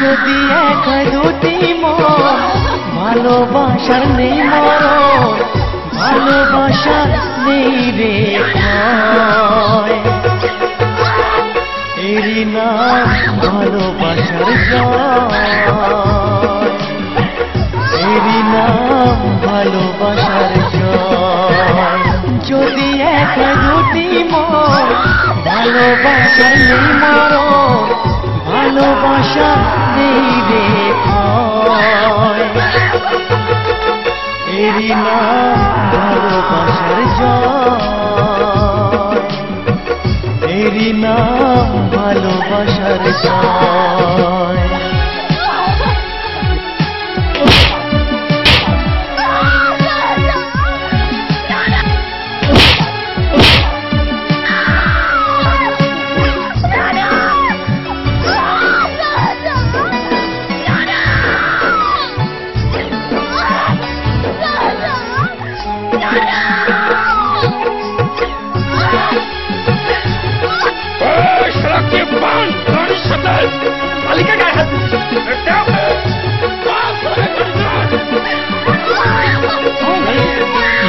যদি এক হয় দুটি মন ভালোবাসার নেই মরণ ভালোবাসার নেই রে ক্ষয় এরই নাম ভালোবাসার জয় এরই নাম ভালোবাসার জয় যদি এক হয় দুটি মন ভালোবাসার নেই মরণ ভালোবাসা নেই রে ক্ষয় এরই নাম ভালোবাসার জয় এরই নাম ভালোবাসার জয়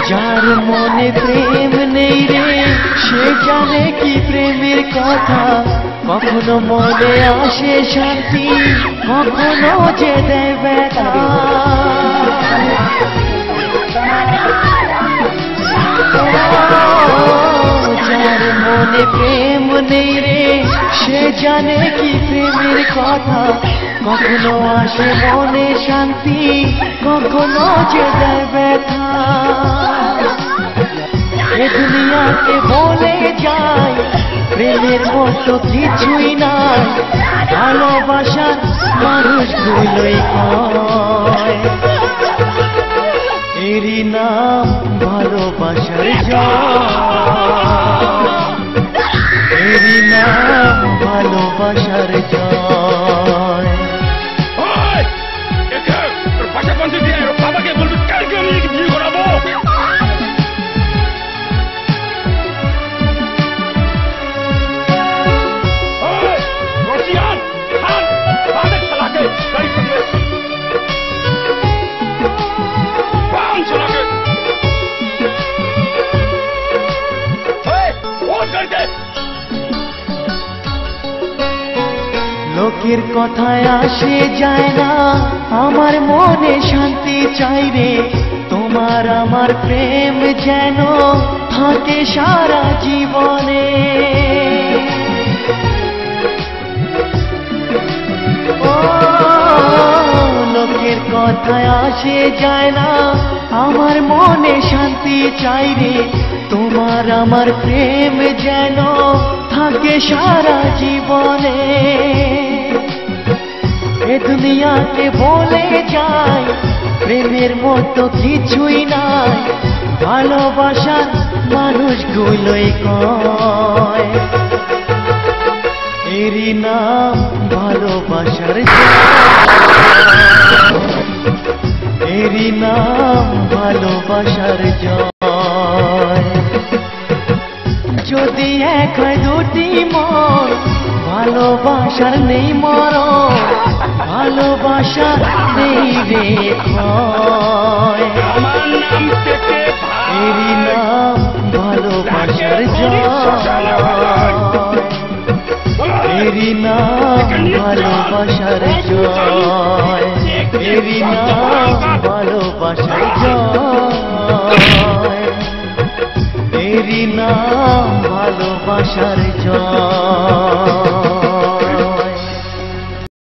যার মনে প্রেম নেই রে সে জানে কি প্রেমের কথা কখনো মনে আসে শান্তি কখনো যে দেয় ব্যথা যার মনে প্রেম নেই রে সে জানে কি প্রেমের কথা কখনো আসে মনে শান্তি কখনো যে দেয় ব্যথা এ দুনিয়াতে বলে যায় প্রেমের মতো কিছুই নাই ভালোবাসার মানুষগুলোই কয় এরই নাম ভালোবাসার জয় এরই নাম ভালোবাসার জয় লোকের কথায় আসে যায় না আমার মনে শান্তি চাই রে তোমার আমার প্রেম যেন থাকে সারা জীবনে লোকের কথায় আসে যায় না আমার মনে শান্তি চাই রে তোমার আমার প্রেম যেন থাকে সারা জীবনে এ দুনিয়াতে বলে যায় প্রেমের মতো কিছুই নাই ভালোবাসার মানুষগুলোই কয় এরই নাম ভালোবাসার জয় এরই নাম ভালোবাসার জয় যদি এক হয় দুটি মন ভালোবাসার নেই মরণ ভালোবাসার নেই রে ক্ষয় এরই নাম ভালোবাসার জয় এরই নাম ভালোবাসার জয় এরই নাম ভালোবাসার জয় এরই নাম ভালোবাসার জয়